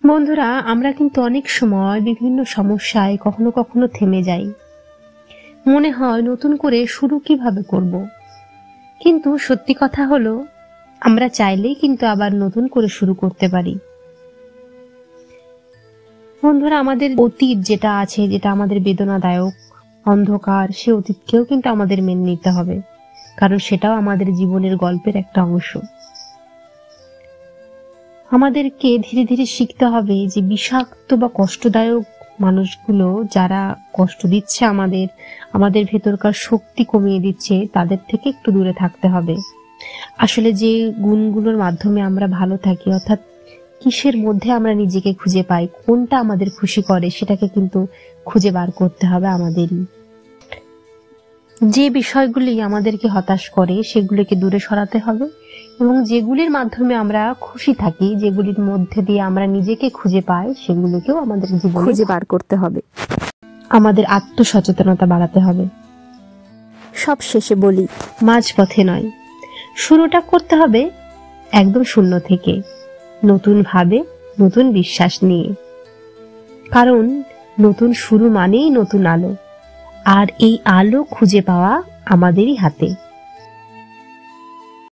বন্ধুরা, আমরা কিন্তু অনেক সময় বিভিন্ন সমস্যায় কখনো কখনো থেমে যাই। মনে হয় নতুন করে শুরু কিভাবে করব। কিন্তু সত্যি কথা হলো, আমরা চাইলেই কিন্তু আবার নতুন করে শুরু করতে পারি। বন্ধুরা, আমাদের অতীত যেটা আছে, যেটা আমাদের বেদনাদায়ক, অন্ধকার, সে অতীতকেও কিন্তু আমাদের মেনে নিতে হবে, কারণ সেটাও আমাদের জীবনের গল্পের একটা অংশ। আমাদেরকে ধীরে ধীরে শিখতে হবে যে বিষাক্ত বা কষ্টদায়ক মানুষগুলো যারা কষ্ট দিচ্ছে, আমাদের ভেতরকার শক্তি কমিয়ে দিচ্ছে, তাদের থেকে একটু দূরে থাকতে হবে। আসলে যে গুণগুলোর মাধ্যমে আমরা ভালো থাকি, অর্থাৎ কিসের মধ্যে আমরা নিজেকে খুঁজে পাই, কোনটা আমাদের খুশি করে, সেটাকে কিন্তু খুঁজে বার করতে হবে আমাদেরই। যে বিষয়গুলি আমাদেরকে হতাশ করে সেগুলিকে দূরে সরাতে হবে, এবং যেগুলির মাধ্যমে আমরা খুশি থাকি, যেগুলির মধ্যে দিয়ে আমরা নিজেকে খুঁজে পাই, সেগুলিকেও আমাদের জীবনে খুঁজে বার করতে হবে। আমাদের আত্মসচেতনতা বাড়াতে হবে। সব শেষে বলি, মাঝপথে নয়, শুরুটা করতে হবে একদম শূন্য থেকে, নতুন ভাবে, নতুন বিশ্বাস নিয়ে। কারণ নতুন শুরু মানেই নতুন আলো, আর এই আলো খুঁজে পাওয়া আমাদেরই হাতে।